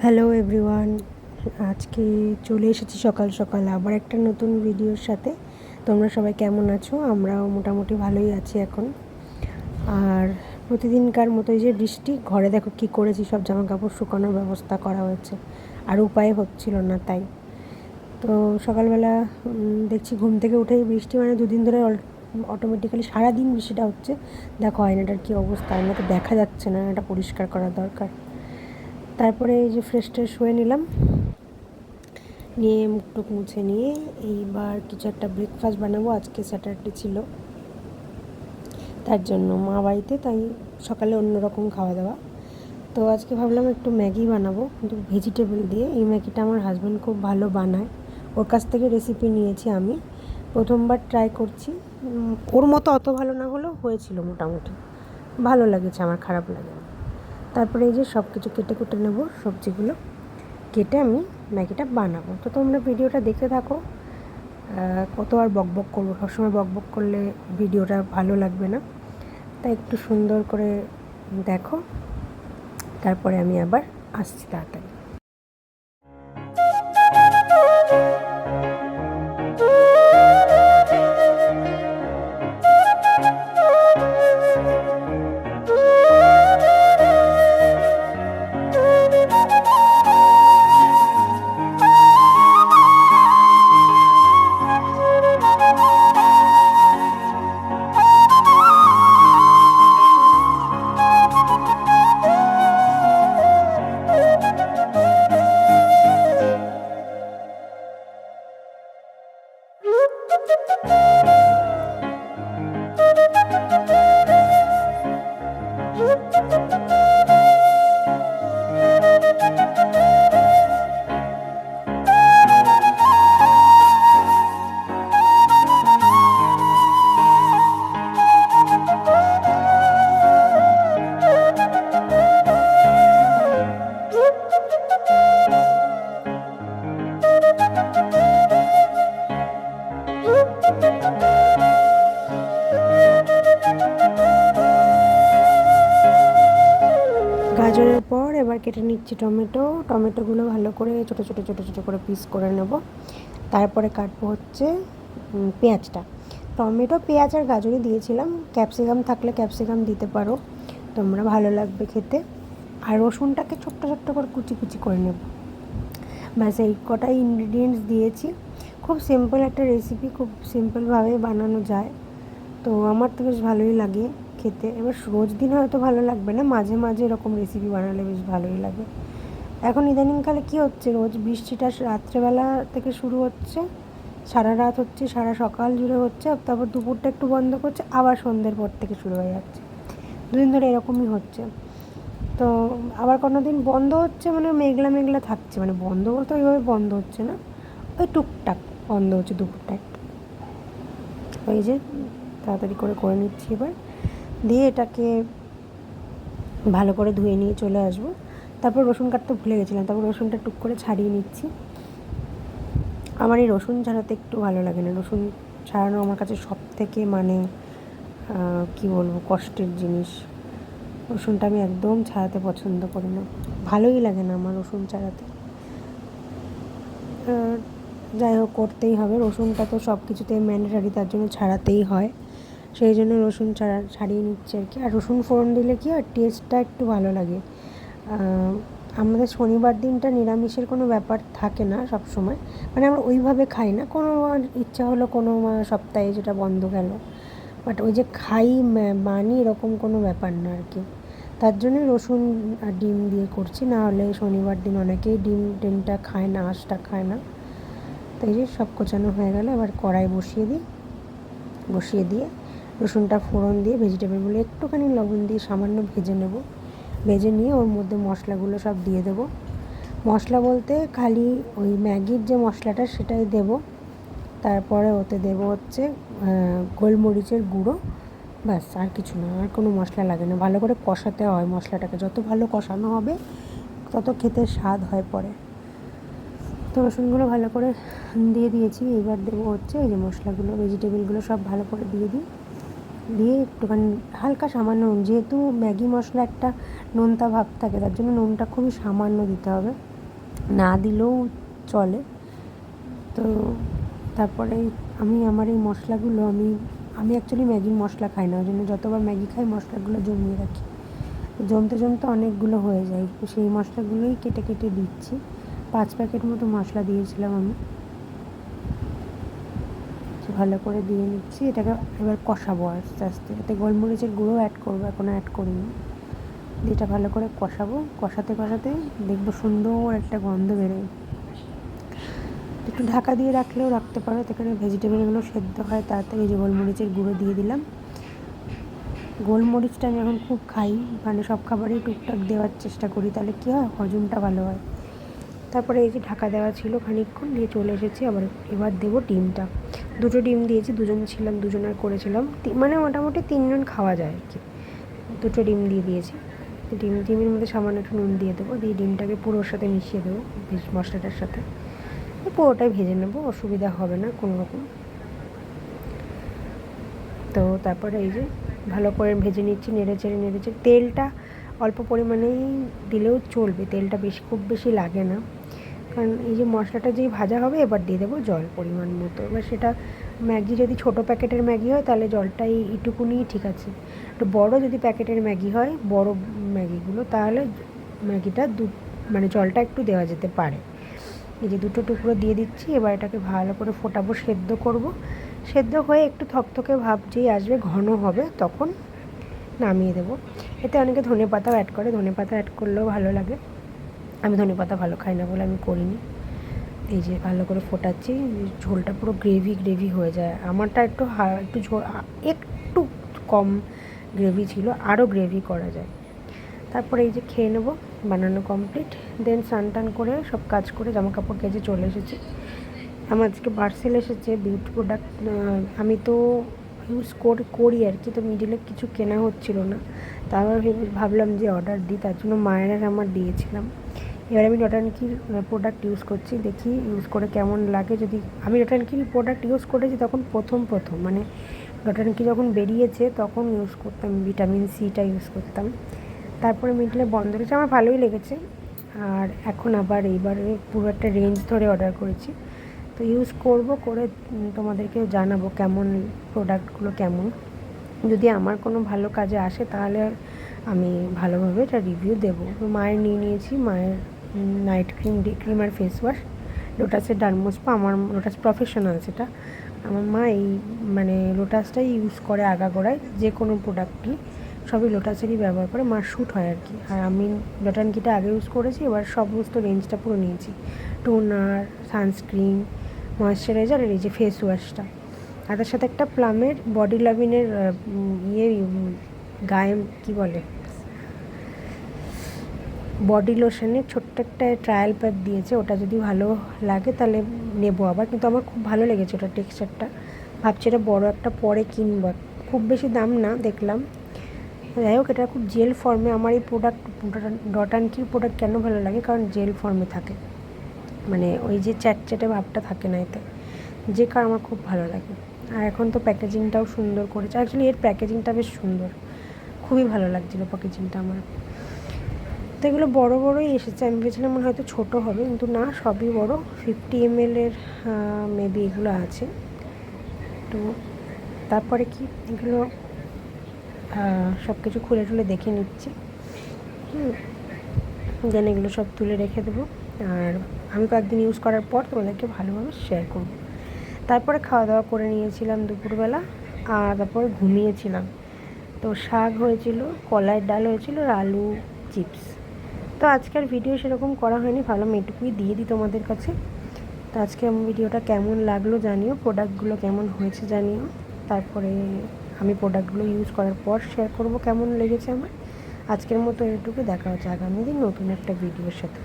Hello everyone, আজকে চলে এসেছি সকাল সকাল আবার একটা নতুন ভিডিওর সাথে। তোমরা সবাই কেমন আছো? আমরাও মোটামুটি ভালোই আছি এখন। আর প্রতিদিনকার মতোই যে বৃষ্টি, ঘরে দেখো কি করেছি, সব জামা কাপড় শুকানোর ব্যবস্থা করা হয়েছে, আর উপায় হচ্ছিল না তাই। তো সকালবেলা দেখছি ঘুম থেকে উঠেই বৃষ্টি, মানে দুদিন ধরে অটোমেটিক্যালি সারাদিন বৃষ্টিটা হচ্ছে। দেখো আয়নাটার কী অবস্থা, আয়নাতে দেখা যাচ্ছে না, এটা পরিষ্কার করা দরকার। তারপরে এই যে ফ্রেশ ট্রেশ হয়ে নিলাম, নিয়ে মুখটুক মুছে নিয়ে এইবার কিছু একটা ব্রেকফাস্ট বানাবো। আজকে স্যাটারডে ছিল, তার জন্য মা বাড়িতে, তাই সকালে অন্যরকম খাওয়া দাওয়া। তো আজকে ভাবলাম একটু ম্যাগি বানাবো, কিন্তু ভেজিটেবল দিয়ে। এই ম্যাগিটা আমার হাজব্যান্ড খুব ভালো বানায়, ওর কাছ থেকে রেসিপি নিয়েছি আমি, প্রথমবার ট্রাই করছি। ওর মতো অত ভালো না হলেও হয়েছিল মোটামুটি, ভালো লাগেছে, আমার খারাপ লাগে না। তারপরে এই যে সব কিছু কেটে কুটে নেব, সবজিগুলো কেটে আমি ম্যাগিটা বানাবো। তো তোমরা ভিডিওটা দেখতে থাকো। কত আর বকবক করবো, সবসময় বকবক করলে ভিডিওটা ভালো লাগবে না, তাই একটু সুন্দর করে দেখো, তারপরে আমি আবার আসছি তাড়াতাড়ি। গাজরের পর এবার কেটে নিচ্ছি টমেটোগুলো ভালো করে ছোটো ছোটো করে পিস করে নেব। তারপরে কাটবো হচ্ছে পেঁয়াজটা। টমেটো, পেঁয়াজ আর গাজরই দিয়েছিলাম, ক্যাপসিকাম থাকলে ক্যাপসিকাম দিতে পারো তোমরা, ভালো লাগবে খেতে। আর রসুনটাকে ছোট্ট ছোট্ট করে কুচি কুচি করে নেব। ব্যাস এই কটাই ইনগ্রিডিয়েন্টস দিয়েছি। খুব সিম্পল একটা রেসিপি, খুব সিম্পলভাবে বানানো যায়, তো আমার তো বেশ ভালোই লাগে খেতে। এবার রোজ দিন হয়তো ভালো লাগবে না, মাঝে মাঝে এরকম রেসিপি বানালে বেশ ভালোই লাগে। এখন ইদানিংকালে কী হচ্ছে, রোজ বৃষ্টিটা রাত্রেবেলা থেকে শুরু হচ্ছে, সারা রাত হচ্ছে, সারা সকাল জুড়ে হচ্ছে, তারপর দুপুরটা একটু বন্ধ করছে, আবার সন্ধ্যের পর থেকে শুরু হয়ে যাচ্ছে। দুদিন ধরে এরকমই হচ্ছে। তো আবার কোনো দিন বন্ধ হচ্ছে, মানে মেঘলা মেঘলা থাকছে, মানে বন্ধ বলতে ওইভাবে বন্ধ হচ্ছে না, ওই টুকটাক বন্ধ হচ্ছে দুপুরটা একটু। ওই যে তাড়াতাড়ি করে নিচ্ছি এবার, দিয়ে এটাকে ভালো করে ধুয়ে নিয়ে চলে আসবো। তারপর রসুন কাটতে ভুলে গেছিলাম, তারপর রসুনটা টুক করে ছাড়িয়ে নিচ্ছি। আমার এই রসুন ছাড়াতে একটু ভালো লাগে না, রসুন ছাড়ানো আমার কাছে সব থেকে মানে কী বলবো, কষ্টের জিনিস। রসুনটা আমি একদম ছাড়াতে পছন্দ করি না, ভালোই লাগে না আমার রসুন ছাড়াতে। যাই হোক, করতেই হবে, রসুনটা তো সব কিছুতেই ম্যান্ডেটারি, তার জন্য ছাড়াতেই হয়, সেই জন্য রসুন ছাড়িয়ে নিচ্ছে আর কি। আর রসুন ফোড়ন দিলে কি আর টেস্টটা একটু ভালো লাগে। আমাদের শনিবার দিনটা নিরামিষের কোনো ব্যাপার থাকে না সব সময়, মানে আমরা ওইভাবে খাই না, কোনো ইচ্ছা হলো কোনো সপ্তাহে যেটা বন্ধ গেল, বাট ওই যে খাই মানি এরকম কোনো ব্যাপার না আর কি। তার জন্য রসুন আর ডিম দিয়ে করছি, না হলে শনিবার দিন অনেকেই ডিমটা খায় না, আঁশটা খায় না। তো এই যে সব কোচানো হয়ে গেল, এবার কড়াই বসিয়ে দিয়ে রসুনটা ফোড়ন দিয়ে ভেজিটেবলগুলো একটুখানি লবণ দিয়ে সামান্য ভেজে নেব। ভেজে নিয়ে ওর মধ্যে মশলাগুলো সব দিয়ে দেবো। মশলা বলতে খালি ওই ম্যাগির যে মশলাটা সেটাই দেব। তারপরে ওতে দেব হচ্ছে গোলমরিচের গুঁড়ো, ব্যাস, আর কিছু না, আর কোনো মশলা লাগে না। ভালো করে কষাতে হয় মশলাটাকে, যত ভালো কষানো হবে তত খেতে স্বাদ হয় পরে। তো রসুনগুলো ভালো করে দিয়ে দিয়েছি, এবার দেবো হচ্ছে এই যে মশলাগুলো, ভেজিটেবলগুলো সব ভালো করে দিয়ে একটুখানি হালকা সামান্য নুন, যেহেতু ম্যাগি মশলা একটা নোনতা ভাব থাকে, তার জন্য নুনটা খুবই সামান্য দিতে হবে। না দিলেও চলে। তো তারপরে আমি আমার এই মশলাগুলো আমি অ্যাকচুয়ালি ম্যাগির মশলা খাই না, ওই জন্য যতবার ম্যাগি খাই মশলাগুলো জমিয়ে রাখি। জমতে জমতে অনেকগুলো হয়ে যায়, তো সেই মশলাগুলোই কেটে কেটে দিচ্ছি। 5 প্যাকেট মতো মশলা দিয়েছিলাম আমি, ভালো করে দিয়ে নিচ্ছি। এটাকে এবার কষাবো আস্তে আস্তে, এতে গোলমরিচের গুঁড়ো অ্যাড করবো, এখনও অ্যাড করিনি। এটা ভালো করে কষাবো, কষাতে কষাতে দেখবো সুন্দর একটা গন্ধ বেরোয়। একটু ঢাকা দিয়ে রাখলেও রাখতে পারো, এখানে ভেজিটেবলগুলো সেদ্ধ হয় তাড়াতাড়ি। যে গোলমরিচের গুঁড়ো দিয়ে দিলাম। গোলমরিচটা আমি এখন খুব খাই, মানে সব খাবারেই টুকটাক দেওয়ার চেষ্টা করি, তাহলে কী হয়, হজমটা ভালো হয়। তারপরে এই যে ঢাকা দেওয়া ছিল খানিকক্ষণ, দিয়ে চলে এসেছি আবার। এবার দেবো ডিমটা। 2টো ডিম দিয়েছি, 2জন ছিলাম, 2জনের করেছিলাম, মানে মোটামুটি 3জন খাওয়া যায় আর কি। 2টো ডিম দিয়ে দিয়েছি। ডিমের মধ্যে সামান্য একটু নুন দিয়ে দেবো, দিয়ে ডিমটাকে পুরোর সাথে মিশিয়ে দেবো মশলাটার সাথে। পুরোটাই ভেজে নেবো, অসুবিধা হবে না কোনো রকম। তো তারপরে এই যে ভালো করে ভেজে নিচ্ছি, নেড়ে চেড়ে। তেলটা অল্প পরিমাণেই দিলেও চলবে, তেলটা খুব বেশি লাগে না, কারণ এই যে মশলাটা যেই ভাজা হবে এবার দিয়ে দেবো জল পরিমাণ মতো। এবার সেটা ম্যাগি যদি ছোটো প্যাকেটের ম্যাগি হয় তাহলে জলটা এইটুকুনিই ঠিক আছে। একটু বড়ো যদি প্যাকেটের ম্যাগি হয়, বড়ো ম্যাগিগুলো, তাহলে ম্যাগিটা মানে জলটা একটু দেওয়া যেতে পারে। এই যে 2টো টুকরো দিয়ে দিচ্ছি। এবার এটাকে ভালো করে ফোটাবো, সেদ্ধ করব। সেদ্ধ হয়ে একটু থকথকে ভাব যেই আসবে, ঘন হবে, তখন নামিয়ে দেবো। এতে অনেকে ধনেপাতাও অ্যাড করে, ধনেপাতা অ্যাড করলেও ভালো লাগে। আমি ধনেপাতা ভালো খাই না বলে আমি করিনি। এই যে ভালো করে ফোটাচ্ছি, ঝোলটা পুরো গ্রেভি হয়ে যায়। আমারটা একটু ঝোল একটু কম গ্রেভি ছিল, আরও গ্রেভি করা যায়। তারপরে এই যে খেয়ে নেবো, বানানো কমপ্লিট। দেন স্নান টান করে সব কাজ করে জামা কাপড় কেচে চলে এসেছি। আমার আজকে পার্সেল এসেছে বিউটি প্রোডাক্ট। আমি তো ইউজ করি আর কি, তো মিডিলে কিছু কেনা হচ্ছিল না, তারপর ভাবলাম যে অর্ডার দিই, তার জন্য মায়ের আর আমার দিয়েছিলাম। এবার আমি dot and key product use করছি, দেখি ইউজ করে কেমন লাগে। যদি আমি dot and key product use করেছি তখন প্রথম মানে ডট অ্যান্ড কি যখন বেরিয়েছে তখন ইউজ করতাম, ভিটামিন সিটা ইউজ করতাম। তারপরে মিডলে বন্ধ হয়েছে, আমার ভালোই লেগেছে। আর এখন আবার এইবারে পুরো একটা রেঞ্জ ধরে অর্ডার করেছি, তো ইউজ করে তোমাদেরকেও জানাবো কেমন প্রোডাক্টগুলো কেমন। যদি আমার কোনো ভালো কাজে আসে তাহলে আমি ভালোভাবে এটা রিভিউ দেবো। মায়ের নিয়েছি, মায়ের নাইট ক্রিম, ডে ক্রিম আর ফেস ওয়াশ, লোটাসের ডার্মোস্পা। আমার লোটাস প্রফেশনাল, সেটা আমার মা এই মানে লোটাসটাই ইউজ করে আগাগোড়ায়। যে কোনো প্রোডাক্টই সবই লোটাসেরই ব্যবহার করে, মার শ্যুট হয় আর কি। আর আমি ডট অ্যান্ড কিটা আগে ইউজ করেছি, এবার সমস্ত রেঞ্জটা পুরো নিয়েছি। টোনার, সানস্ক্রিন, ময়েশ্চারাইজার আর এই যে ফেস ওয়াশটা। আর তার সাথে একটা প্লামের বডি লাভিনের গায়ে কী বলে, বডি লোশনের ছোট্ট একটা ট্রায়াল প্যাক দিয়েছে, ওটা যদি ভালো লাগে তাহলে নেবো আবার। কিন্তু আমার খুব ভালো লেগেছে ওটার টেক্সচারটা, ভাবছি এটা বড়ো একটা পরে কিনবো। খুব বেশি দাম না দেখলাম, যাই হোক এটা খুব জেল ফর্মে। আমার এই product dot and key product কেন ভালো লাগে, কারণ জেল ফর্মে থাকে, মানে ওই যে চ্যাটচ্যাটে ভাবটা থাকে না এতে, যে কারণ আমার খুব ভালো লাগে। আর এখন তো প্যাকেজিংটাও সুন্দর করেছে, অ্যাকচুয়ালি এর প্যাকেজিংটা বেশ সুন্দর, খুবই ভালো লাগছিলো প্যাকেজিংটা আমার। তো এগুলো বড়োই এসেছে, আমি ভেবেছিলাম মনে হয়তো ছোটো হবে, কিন্তু না, সবই বড়। 50 ml মেবি এগুলো আছে। তো তারপরে কি এগুলো সব কিছু খুলে টুলে দেখে নিচ্ছি, দেন এগুলো সব তুলে রেখে দেবো। আর আমি কয়েকদিন ইউজ করার পর তোমাদেরকে ভালোভাবে শেয়ার করব। তারপরে খাওয়া দাওয়া করে নিয়েছিলাম দুপুরবেলা, আর তারপরে ঘুমিয়েছিলাম। তো শাক হয়েছিল, কলাইয়ের ডাল হয়েছিল, আর আলু চিপস। তো আজকের ভিডিও সেরকম করা হয়নি, ভালো এটুকুই দিয়ে দিই তোমাদের কাছে। তো আজকে আমার ভিডিওটা কেমন লাগলো জানিও, প্রোডাক্টগুলো কেমন হয়েছে জানিও। তারপরে আমি প্রোডাক্টগুলো ইউজ করার পর শেয়ার করব কেমন লেগেছে আমার। আজকের মতো এটুকু, দেখা হচ্ছে আগামী দিন নতুন একটা ভিডিওর সাথে।